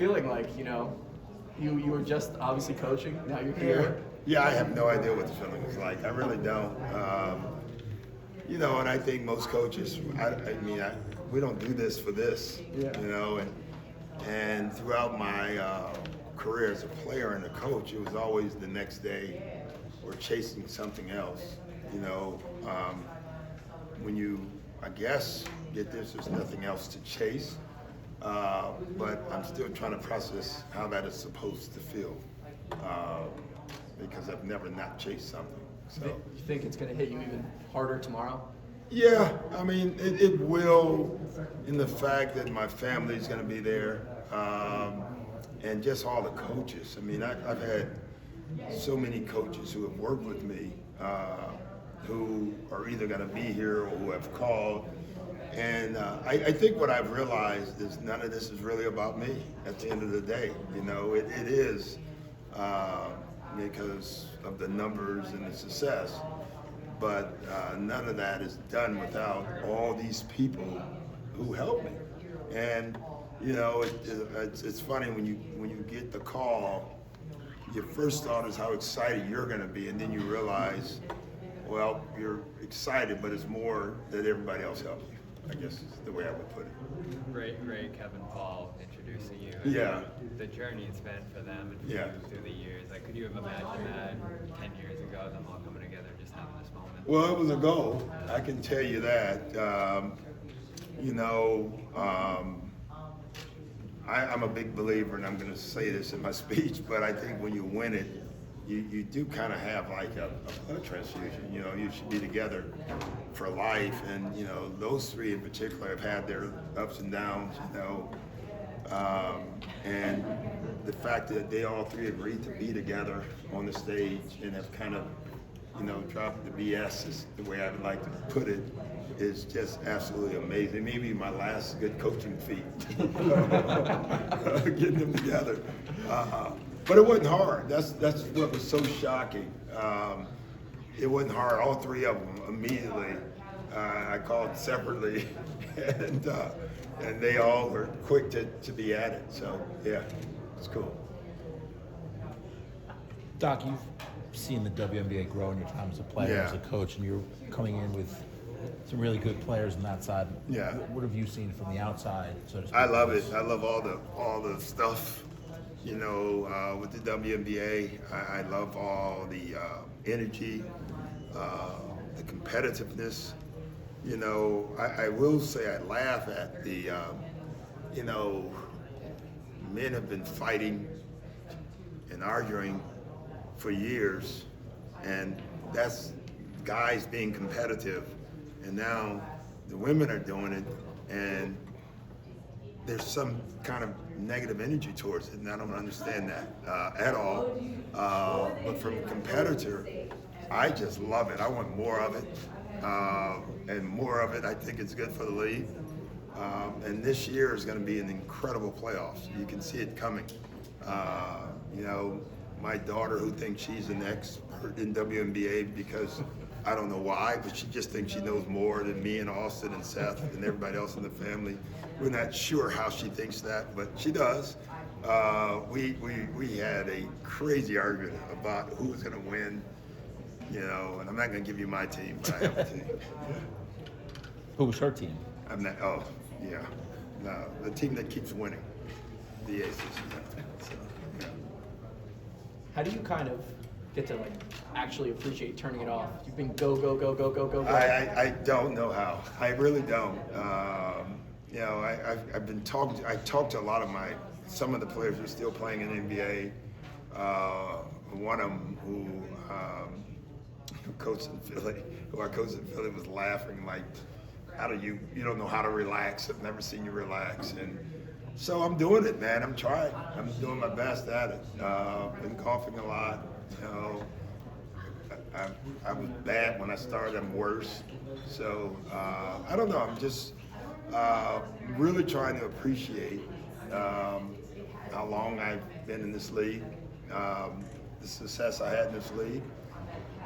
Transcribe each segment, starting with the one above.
Feeling like, you were just obviously coaching, now you're here. Yeah, I have no idea what the feeling is like. I really don't. And I think most coaches, we don't do this for this, Yeah. and throughout my career as a player and a coach, it was always the next day or chasing something else. When you, I guess, get this, there's nothing else to chase. But I'm still trying to process how that is supposed to feel because I've never not chased something. So You think it's going to hit you even harder tomorrow? yeah, it will in the fact that my family is going to be there and just all the coaches. I've had so many coaches who have worked with me who are either going to be here or who have called. And I think what I've realized is none of this is really about me at the end of the day. It is because of the numbers and the success. But none of that is done without all these people who help me. And, it's funny when you get the call, your first thought is how excited you're going to be. And then you realize, well, you're excited, but it's more that everybody else helped you. I guess is the way I would put it. Ray, Kevin, Paul introducing you. Yeah. The journey it's been for them and for Yeah. you through the years. Like, could you have imagined that 10 years ago, them all coming together, just having this moment? Well, it was a goal. I can tell you that. I'm a big believer, and I'm going to say this in my speech, but I think when you win it, you do kind of have like a blood transfusion. You should be together for life, and those three in particular have had their ups and downs. And the fact that they all three agreed to be together on the stage and have kind of dropped the BS is the way I would like to put it, is just absolutely amazing. Maybe my last good coaching feat, getting them together. But it wasn't hard. That's what was so shocking. It wasn't hard. All three of them immediately. I called separately, and they all were quick to be at it. So yeah, it's cool. Doc, you've seen the WNBA grow in your time as a player, Yeah. as a coach, and you're coming in with some really good players on that side. Yeah. What have you seen from the outside, so to speak? I love it. I love all the stuff. With the WNBA, I love all the energy, the competitiveness. I will say I laugh at the, men have been fighting and arguing for years, and that's guys being competitive, and now the women are doing it, and there's some kind of negative energy towards it, and I don't understand that at all. But from a competitor, I just love it. I want more of it, and more of it. I think it's good for the league. And this year is going to be an incredible playoffs. You can see it coming. My daughter, who thinks she's an expert in WNBA because I don't know why, but she just thinks she knows more than me and Austin and Seth and everybody else in the family. We're not sure how she thinks that, but she does. We had a crazy argument about who was going to win, and I'm not going to give you my team, but I have a team. Yeah. Who was her team? I'm not. Oh, yeah. No, the team that keeps winning, the Aces. So, yeah. How do you kind of get to actually appreciate turning it off? You've been go. I don't know how. I really don't. I've been talking. I talked to a lot of some of the players who are still playing in the NBA. One of them who coached in Philly, who I coached in Philly, was laughing like, "How do you don't know how to relax? I've never seen you relax." And so I'm doing it, man. I'm trying. I'm doing my best at it. Been golfing a lot. I was bad when I started. I'm worse. So I don't know. I'm just really trying to appreciate how long I've been in this league, the success I had in this league,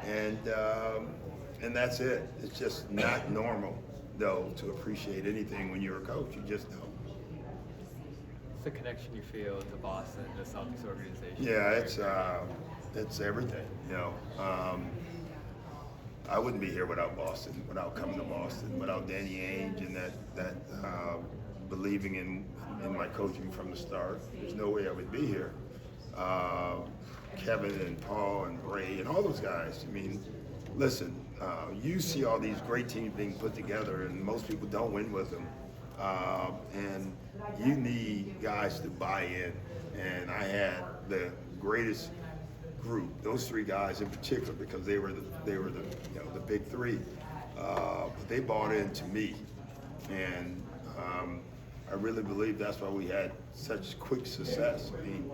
and that's it. It's just not normal, though, to appreciate anything when you're a coach. You just don't. the connection you feel to Boston, the Celtics organization? Yeah, it's everything. I wouldn't be here without Boston, without coming to Boston, without Danny Ainge and that believing in my coaching from the start. There's no way I would be here. Kevin and Paul and Ray and all those guys. I mean, listen, you see all these great teams being put together, and most people don't win with them. And you need guys to buy in. And I had the greatest group, those three guys in particular, because they were the big three. But they bought into me, and I really believe that's why we had such quick success. I mean,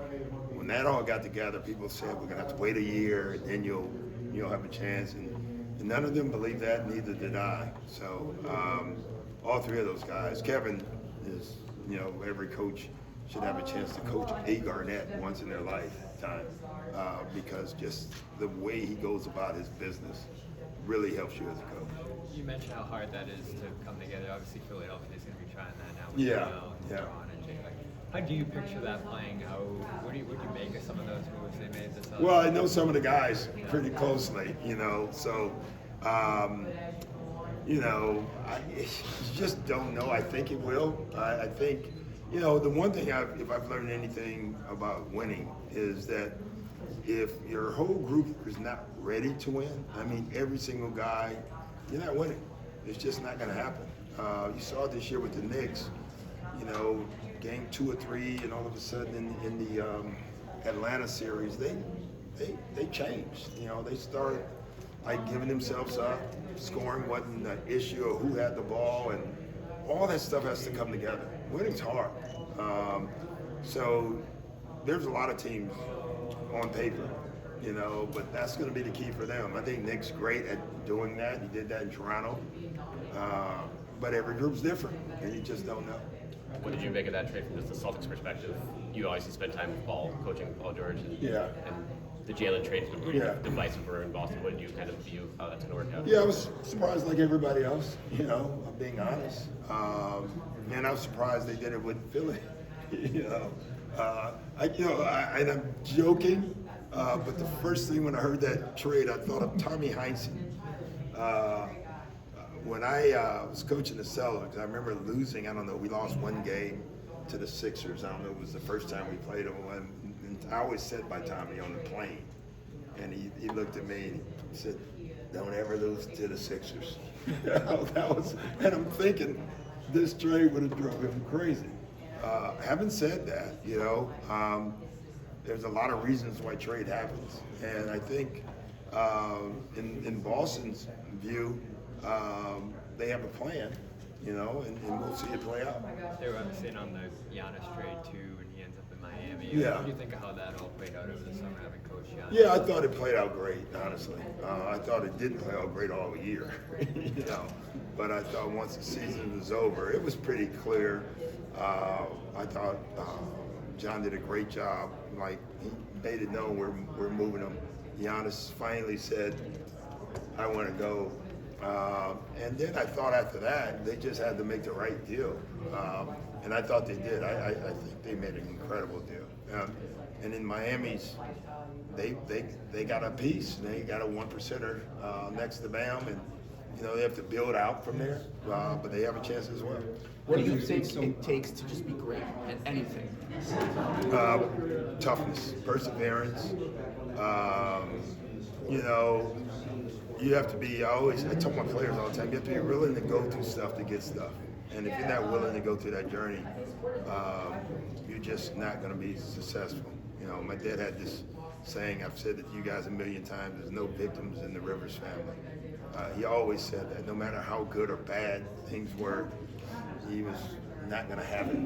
when that all got together, people said we're gonna have to wait a year, and then you'll have a chance. And none of them believed that, neither did I. So all three of those guys. Kevin is, every coach should have a chance to coach a Garnett once in their lifetime, because just the way he goes about his business really helps you as a coach. You mentioned how hard that is to come together. Obviously, Philadelphia is going to be trying that now with Yeah. LeBron and Jay. How do you picture that playing out? What do you make of some of those moves they made this Well, I know some of the guys pretty closely, so I just don't know. I think it will. I think, the one thing if I've learned anything about winning is that if your whole group is not ready to win, I mean, every single guy, you're not winning. It's just not going to happen. You saw it this year with the Knicks, game 2 or 3, and all of a sudden in the Atlanta series, they changed. They started giving themselves up, scoring wasn't an issue of who had the ball, and all that stuff has to come together. Winning's hard. So there's a lot of teams on paper, but that's going to be the key for them. I think Nick's great at doing that. He did that in Toronto. But every group's different, and you just don't know. What did you make of that trade from just the Celtics perspective? You obviously spent time with Paul, coaching Paul George. And the Jaylen trade was pretty divisive for in Boston. What did you kind of view how that's going to work out? Yeah, I was surprised like everybody else, I'm being honest. And I was surprised they did it with Philly. And I'm joking, but the first thing when I heard that trade, I thought of Tommy Heinsohn. When I was coaching the Celtics, I remember losing, we lost one game to the Sixers. I don't know, it was the first time we played them. And I always said by Tommy on the plane, and he looked at me and he said, "Don't ever lose to the Sixers." And I'm thinking this trade would have drove him crazy. Having said that, there's a lot of reasons why trade happens, and I think in Boston's view, they have a plan, and we'll see it play out. They were sitting on the Giannis trade too, and he ends up in Miami. Yeah. What do you think of how that all played out over the summer, having coached Giannis? Yeah, I thought it played out great, honestly. I thought it didn't play out great all year, But I thought once the season was over, it was pretty clear. I thought John did a great job. He made it known we're moving him. Giannis finally said, "I want to go." And then I thought after that, they just had to make the right deal. And I thought they did. I think they made an incredible deal. And in Miami's, they got a piece. They got a 1%er next to Bam, and they have to build out from there. But they have a chance as well. What do you think it takes to just be great at anything? Toughness, perseverance. You have to be, I tell my players all the time, you have to be willing to go through stuff to get stuff. And if you're not willing to go through that journey, you're just not going to be successful. My dad had this saying, I've said it to you guys a million times, there's no victims in the Rivers family. He always said that no matter how good or bad things were, he was not going to have it.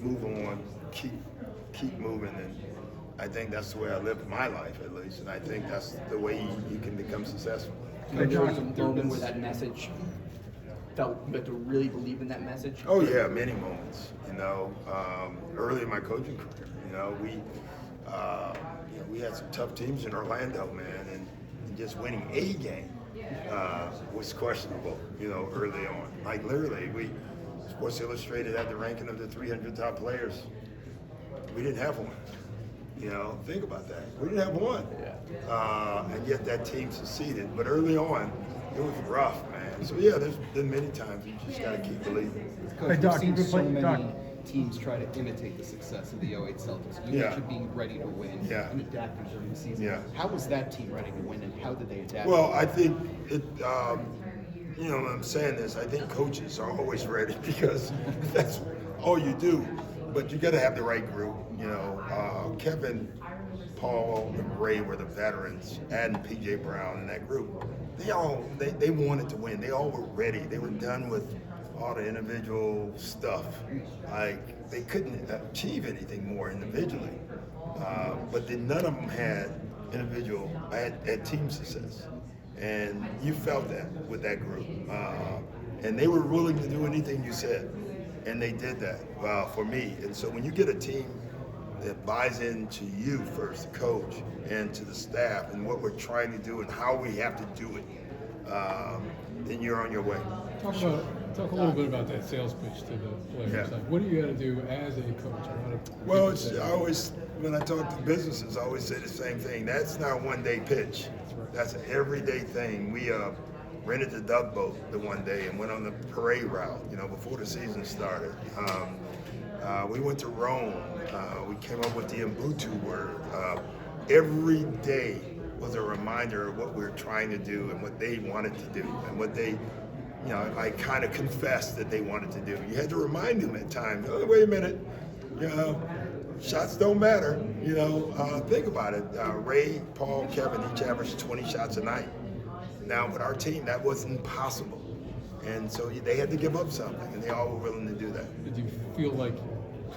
Move on, keep moving. And I think that's the way I live my life, at least, and I think that's the way you can become successful. There was a moment where that message felt you had to really believe in that message? Oh yeah, many moments. Early in my coaching career, we had some tough teams in Orlando, man, and just winning a game was questionable, early on. Literally, Sports Illustrated had the ranking of the 300 top players We didn't have one. You know, think about that. We didn't have one. And yet that team succeeded. But early on, it was rough, man. So yeah, there's been many times you just got to keep believing. Coach, Doc, we've seen so Doc. many teams try to imitate the success of the 08 Celtics. You mentioned being ready to win and adapting during the season. How was that team ready to win, and how did they adapt? Well, I think it. You know, when I'm saying this, I think coaches are always ready because that's all you do. But you got to have the right group. You know, Kevin, Paul, and Ray were the veterans, and PJ Brown in that group. They wanted to win. They all were ready. They were done with all the individual stuff. Like, they couldn't achieve anything more individually. But then none of them had had team success. And you felt that with that group. And they were willing to do anything you said. And they did that for me. And so when you get a team that buys into you first, the coach, and to the staff, and what we're trying to do and how we have to do it, then you're on your way. Talk a little bit about that sales pitch to the players. Yeah. Like, what do you got to do as a coach? Well, I always, when I talk to businesses, I always say the same thing. That's not a one-day pitch. That's an everyday thing. We rented the Dug Boat the one day and went on the parade route, you know, before the season started. We went to Rome. We came up with the Ubuntu word. Every day was a reminder of what we were trying to do and what they wanted to do and what they, you know, like kind of confessed that they wanted to do. You had to remind them at times, oh, wait a minute, you know, shots don't matter. You know, think about it. Ray, Paul, Kevin each averaged 20 shots a night. Now, with our team, that wasn't possible. And so they had to give up something, and they all were willing to do that. Did you feel like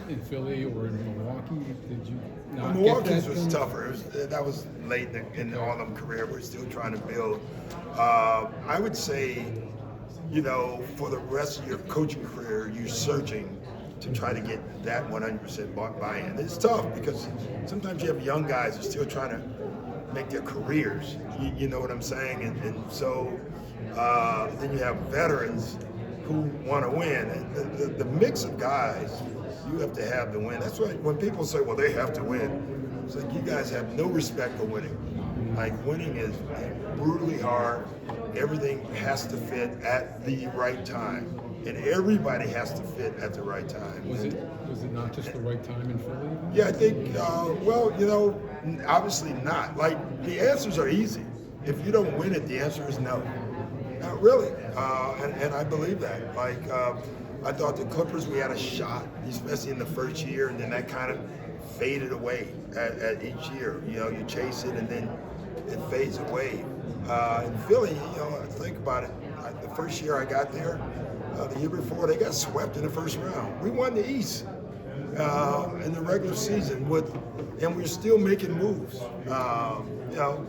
in Philly or in Milwaukee, did you not Milwaukee's get that? was tougher. That was late in all of them career. We're still trying to build. I would say, you know, for the rest of your coaching career, you're searching to try to get that 100% buy-in. It's tough because sometimes you have young guys who are still trying to make their careers. You know what I'm saying? And so then you have veterans who want to win. And the mix of guys, you have to have to win. That's why when people say, well, they have to win, it's like you guys have no respect for winning. Like, winning is brutally hard. Everything has to fit at the right time. And everybody has to fit at the right time. Was it not just the right time in Philly? Yeah, I think, well, you know, obviously not. Like, the answers are easy. If you don't win it, the answer is no. Not really. And I believe that. Like, I thought the Clippers, we had a shot, especially in the first year, and then that kind of faded away at each year. You know, you chase it, and then it fades away. In Philly, you know, think about it. The first year I got there, the year before, they got swept in the first round. We won the East in the regular season, and we're still making moves. You know,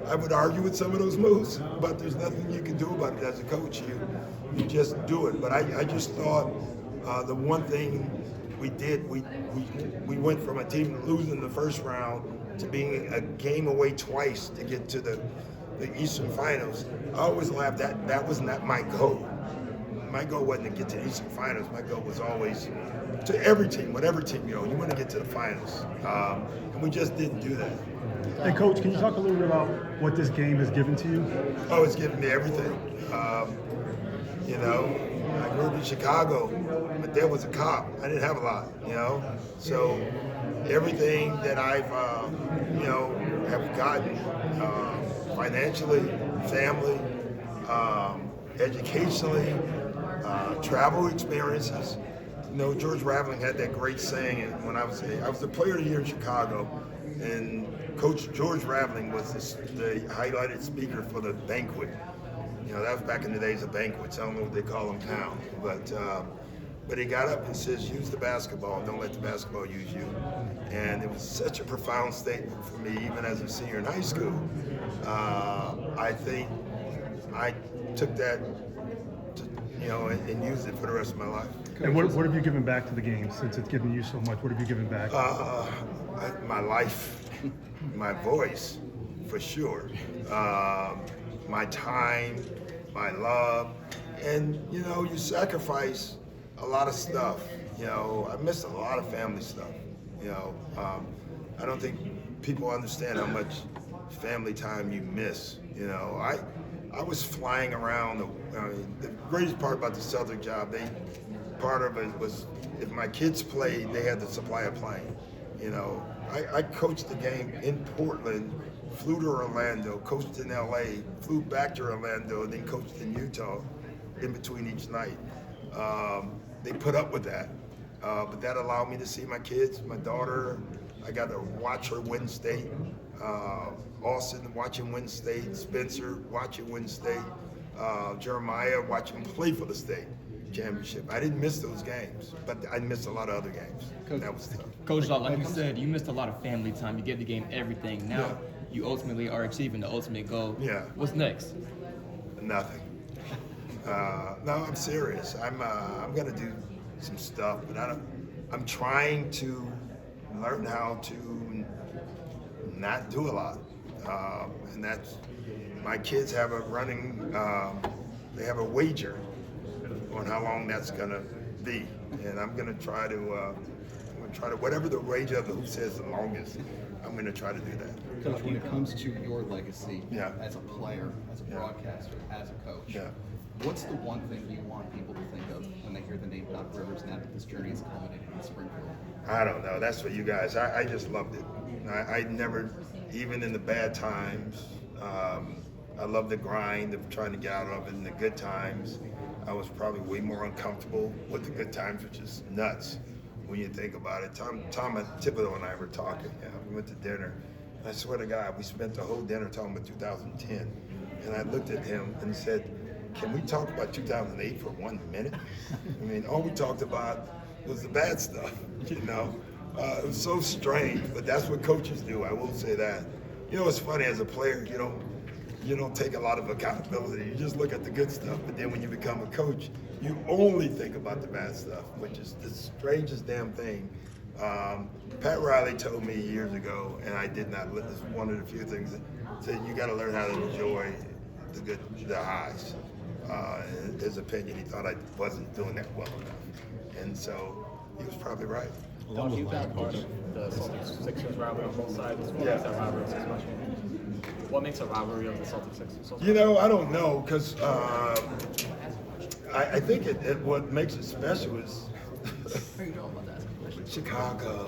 I would argue with some of those moves, but there's nothing you can do about it as a coach. You just do it. But I just thought the one thing we did, we went from a team losing the first round to being a game away twice to get to the Eastern Finals. I always laughed that was not my goal. My goal wasn't to get to the Eastern Finals. My goal was always to every team, whatever team you want to get to the finals. And we just didn't do that. Hey, Coach, can you talk a little bit about what this game has given to you? Oh, it's given me everything. You know, I grew up in Chicago. My dad was a cop. I didn't have a lot, you know. So everything that I've, you know, have gotten financially, family, educationally, travel experiences. You know, George Raveling had that great saying, and when I was the player of the year in Chicago, and Coach George Raveling was the highlighted speaker for the banquet. You know, that was back in the days of banquets. I don't know what they call them now, but he got up and says, "Use the basketball, don't let the basketball use you." And it was such a profound statement for me, even as a senior in high school. I think I took that, you know, and used it for the rest of my life. And what have you given back to the game since it's given you so much? What have you given back? My life, my voice, for sure. My time, my love, and you know, you sacrifice a lot of stuff. You know, I missed a lot of family stuff, You know, I don't think people understand how much family time you miss. You know, I was flying around. The greatest part about the Celtic job, part of it was if my kids played, they had to supply a plane. You know, I coached the game in Portland, flew to Orlando, coached in LA, flew back to Orlando, and then coached in Utah in between each night. They put up with that, but that allowed me to see my kids, my daughter. I got to watch her win state. Austin watching win state, Spencer watching win state, Jeremiah watching play for the state championship. I didn't miss those games, but I missed a lot of other games. That was tough. Coach, like you said, you missed a lot of family time. You gave the game everything. Now you ultimately are achieving the ultimate goal. Yeah. What's next? Nothing. No, I'm serious. I'm gonna do some stuff, but I'm trying to learn how to not do a lot, and that's my kids have a running. They have a wager on how long that's gonna be, and I'm gonna try to whatever the wager of who says the longest. I'm gonna try to do that. Coach, when it comes to your legacy Yeah. as a player, as a broadcaster, as a coach, Yeah. what's the one thing you want people to think of when they hear the name Doc Rivers now that this journey is culminating in Springfield? I don't know. That's for you guys. I just loved it. I never, even in the bad times, I love the grind of trying to get out of it. In the good times, I was probably way more uncomfortable with the good times, which is nuts when you think about it. Tom Thibodeau and I were talking. We went to dinner. And I swear to God, we spent the whole dinner talking about 2010. And I looked at him and said, can we talk about 2008 for 1 minute? I mean, all we talked about was the bad stuff, you know? It was so strange, but that's what coaches do, I will say that. You know, it's funny, as a player, you don't take a lot of accountability. You just look at the good stuff, but then when you become a coach, you only think about the bad stuff, which is the strangest damn thing. Pat Riley told me years ago, and I did not, this is one of the few things that said you gotta learn how to enjoy the highs. In his opinion, he thought I wasn't doing that well enough. And so he was probably right. Doc, you've got the Celtics-Sixers rivalry on both sides. What makes that rivalry so special? What makes a rivalry of the Celtics-Sixers so special? You know, I don't know, because I think what makes it special is Chicago.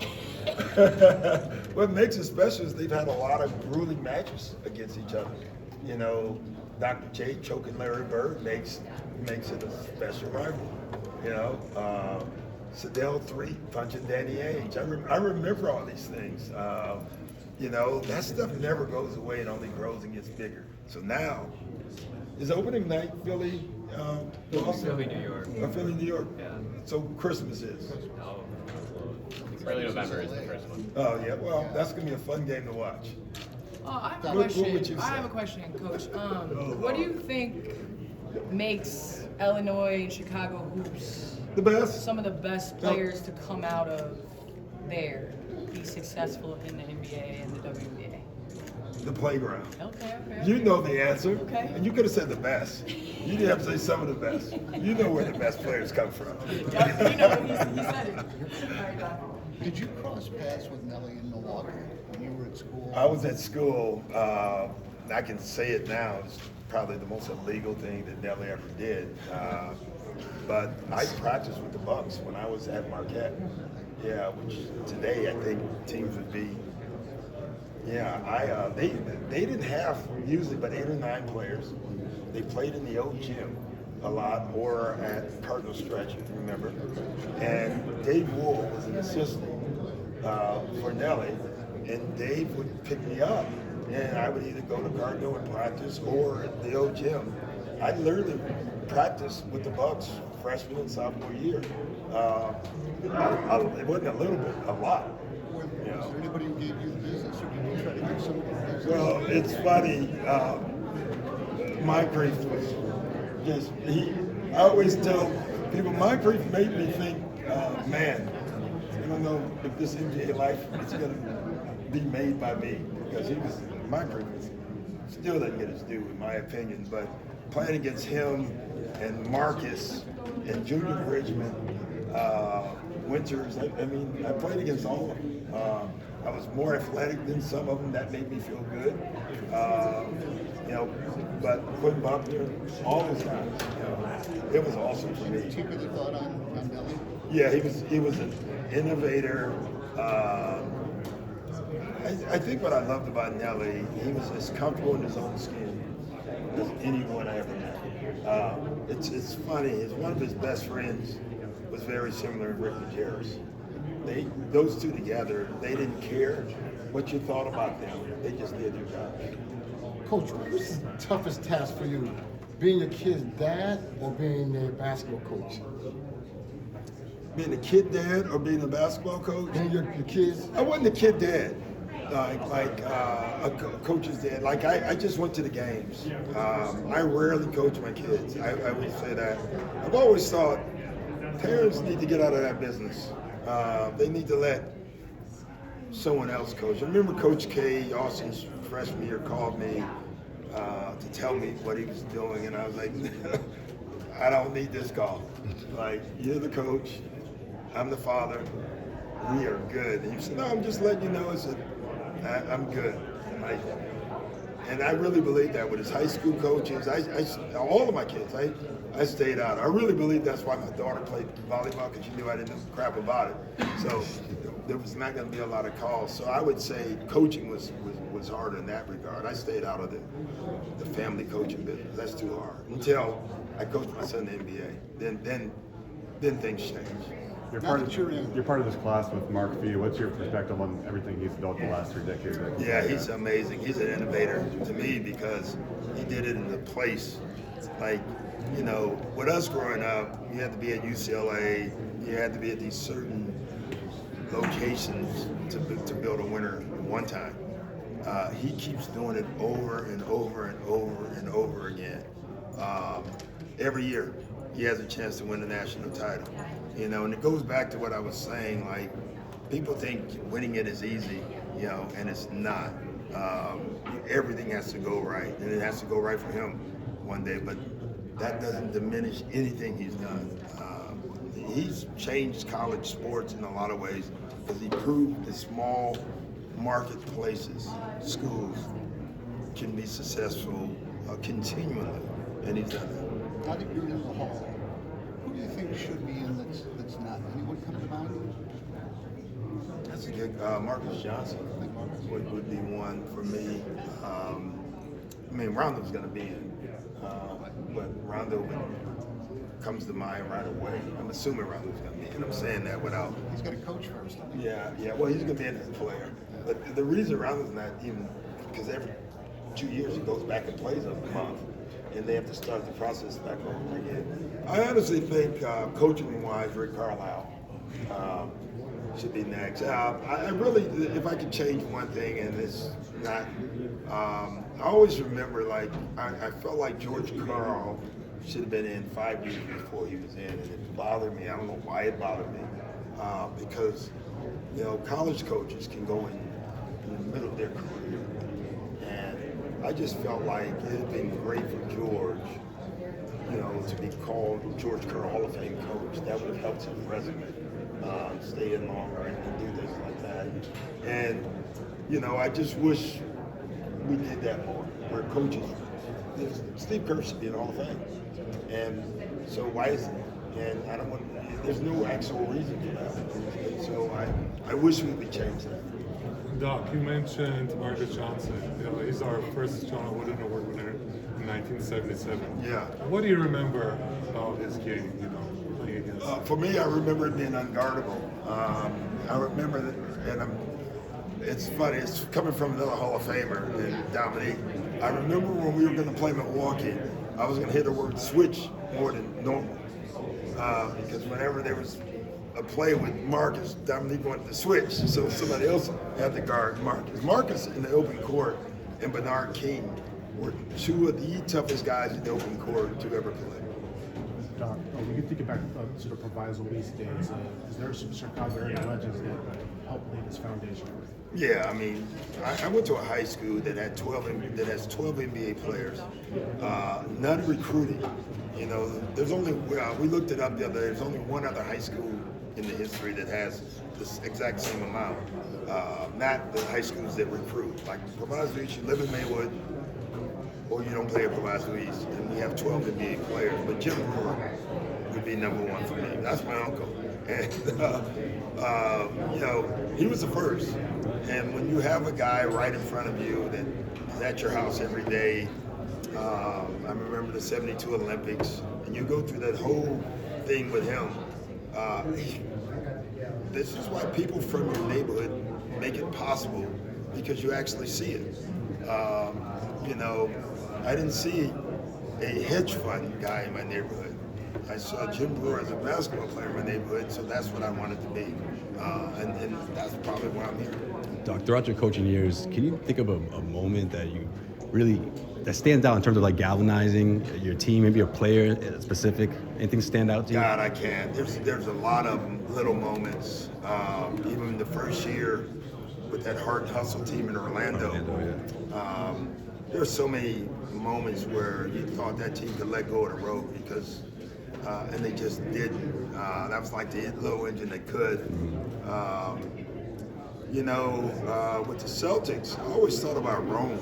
What makes it special is they've had a lot of grueling matches against each other. You know, Dr. J choking Larry Bird makes it a special rivalry. You know, Sedell 3 punching Danny Ainge. I remember all these things. You know, that stuff never goes away and only grows and gets bigger. So now, is opening night Philly, Philly, New York. Philly, New York. Yeah. So Christmas is. No. Early November is the first one. Oh yeah, well that's gonna be a fun game to watch. I have a What question. would you I have say? a question, Coach. What do you think makes Illinois and Chicago hoops The best. some of the best players to come out of there, be successful in the NBA and the WNBA? The playground. Okay. You know the answer. Okay. And you could have said the best. You didn't have to say some of the best. You know where the best players come from. Yeah, you know, he said it. All right, Doc. Did you cross paths with Nelly in Milwaukee when you were at school? I was at school. I can say it now. It's probably the most illegal thing that Nelly ever did. But I practiced with the Bucks when I was at Marquette. Yeah, which today I think teams would be. Yeah, they didn't have usually but 8 or 9 players. They played in the old gym a lot, or at Cardinal Stretch, if you remember. And Dave Wool was an assistant for Nelly, and Dave would pick me up, and I would either go to Cardinal and practice or at the old gym. I literally practiced with the Bucks freshman and sophomore year. It wasn't a little bit, a lot. You know. Was there anybody who gave you the business, or did you try to give somebody the business? Well, it's funny. Moncrief was just, I always tell people, Moncrief made me think, man, I don't know if this NBA life is going to be made by me, because Moncrief still doesn't get his due, in my opinion, but playing against him and Marcus and Junior Bridgman, Winters, I played against all of them. I was more athletic than some of them. That made me feel good. But Quinn Buckner, all those guys, it was awesome for me. Particular thought on Nelly? Yeah, he was an innovator. I think what I loved about Nelly, he was as comfortable in his own skin as anyone I ever met. It's funny. One of his best friends was very similar to Rick Majerus. Those two together, they didn't care what you thought about them. They just did their job. Coach, what was the toughest task for you? Being your kid's dad or being a basketball coach? Being a kid dad or being a basketball coach? Being your kids? I wasn't a kid dad. Like a coach's dad. Like I just went to the games. I rarely coach my kids. I would say that. I've always thought parents need to get out of that business. They need to let someone else coach. I remember Coach K, Austin's freshman year, called me to tell me what he was doing, and I was like, I don't need this call. Like, you're the coach, I'm the father, we are good. And he said, no, I'm just letting you know, I'm good. And I really believe that with his high school coaches, all of my kids, I stayed out. I really believe that's why my daughter played volleyball, because she knew I didn't know crap about it. So there was not going to be a lot of calls. So I would say coaching was harder in that regard. I stayed out of the family coaching business. That's too hard. Until I coached my son in the NBA. Then things changed. You're part of this class with Mark Fee. What's your perspective on everything he's built the last 3 decades? Yeah, he's amazing. He's an innovator to me because he did it in a place like, with us growing up, you had to be at UCLA, you had to be at these certain locations to build a winner one time. He keeps doing it over and over and over and over again. Every year, he has a chance to win the national title. And it goes back to what I was saying, like, people think winning it is easy, and it's not. Everything has to go right, and it has to go right for him one day, but that doesn't diminish anything he's done. He's changed college sports in a lot of ways because he proved that small marketplaces, schools, can be successful continually, and he's done it. Now that you're in the hall, who do you think should be in that's not? Anyone come to mind? That's a good, Marcus Johnson would be one for me. Rondo's going to be in, but Rondo comes to mind right away. I'm assuming Rondo's going to be in. I'm saying that without. He's got to coach first. Yeah. Well, he's going to be in as a player. But the reason Rondo's not even, because every 2 years he goes back and plays a month, and they have to start the process back over again. I honestly think coaching-wise, Rick Carlisle should be next. I really, if I could change one thing, and it's not, I always remember, I felt like George Karl should have been in 5 years before he was in, and it bothered me. I don't know why it bothered me, because college coaches can go in the middle of their career, and I just felt like it had been great for George, to be called George Karl Hall of Fame coach. That would have helped his resume. Stay in longer and do things like that. And, I just wish we did that more, where coaches, Steve Kerr should be in the Hall of Fame. And so why isn't he? And I don't want, there's no actual reason for that. So I wish we could change that. Doc, you mentioned Marcus Johnson. He's our first John Wooden Award winner in 1977. Yeah. What do you remember about his game, playing against? For me, I remember it being unguardable. I remember that, and it's funny, it's coming from another Hall of Famer, and Dominique. I remember when we were going to play Milwaukee, I was going to hit the word switch more than normal. Because whenever there was a play with Marcus, Dominique wanted to switch, so somebody else had to guard Marcus. Marcus in the open court and Bernard King were two of the toughest guys in the open court to ever play. Doc, when you think about sort of Proviso Lease days, is there some Chicago area legends that helped lay this foundation? Yeah, I went to a high school that has 12 NBA players, none recruited. There's only, we looked it up the other day, there's only one other high school in the history that has this exact same amount. Not the high schools that recruit. Like Proviso East, you live in Maywood, or you don't play at Proviso East, and we have 12 NBA players. But Jim Brewer would be number one for me. That's my uncle. And, you know, he was the first. And when you have a guy right in front of you that is at your house every day, I remember the 72 Olympics, and you go through that whole thing with him. This is why people from your neighborhood make it possible, because you actually see it. You know, I didn't see a hedge fund guy in my neighborhood. I saw Jim Brewer as a basketball player in my neighborhood, so that's what I wanted to be. And that's probably why I'm here. Doc, throughout your coaching years, can you think of a moment that you really, that stands out in terms of like galvanizing your team, maybe a player specific? Anything stand out to you? God, I can't. There's a lot of little moments. Even in the first year with that Heart and Hustle team in Orlando, there were so many moments where you thought that team could let go of the rope because, and they just didn't. That was like the little engine that could. You know, with the Celtics, I always thought about Rome.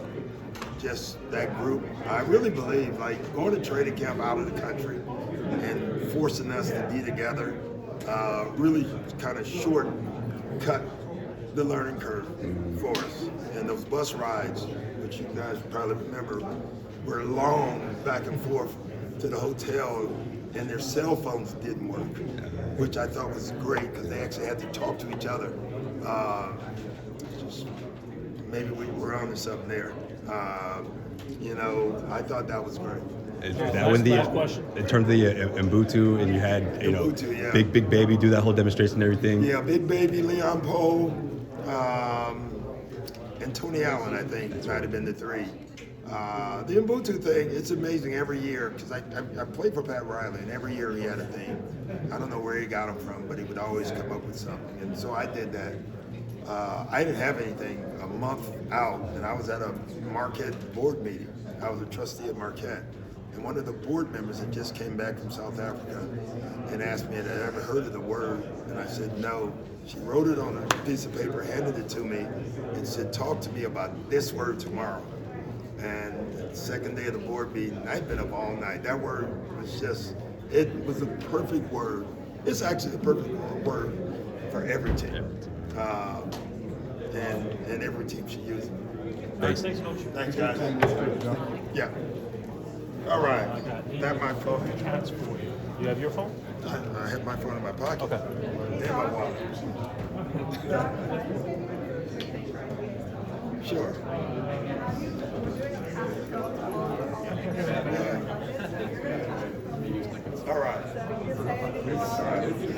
Just that group. I really believe, like, going to training camp out of the country and forcing us to be together really kind of shortcut the learning curve for us. And those bus rides, which you guys probably remember, were long back and forth to the hotel, and their cell phones didn't work, which I thought was great because they actually had to talk to each other. Just maybe we were on to something there. You know, I thought that was great. Is that when in terms of the Mbutu, and you had, you know, Mbutu, yeah. big baby do that whole demonstration and everything? Yeah, Big Baby, Leon Poe, and Tony Allen, I think, might have been the three. The Mbutu thing, it's amazing every year, because I played for Pat Riley, and every year he had a thing. I don't know where he got them from, but he would always come up with something, and so I did that. I didn't have anything a month out, and I was at a Marquette board meeting. I was a trustee at Marquette, and one of the board members had just came back from South Africa and asked me, had I ever heard of the word? And I said, no. She wrote it on a piece of paper, handed it to me, and said, talk to me about this word tomorrow. And the second day of the board meeting, I'd been up all night. That word was just, it was a perfect word. It's actually the perfect word for every team. And every team should use it. Thanks. Thanks, guys. Yeah. All right. That my phone. That's for you. You have your phone? I have my phone in my pocket. Okay. And my wallet. Sure. All right. All right.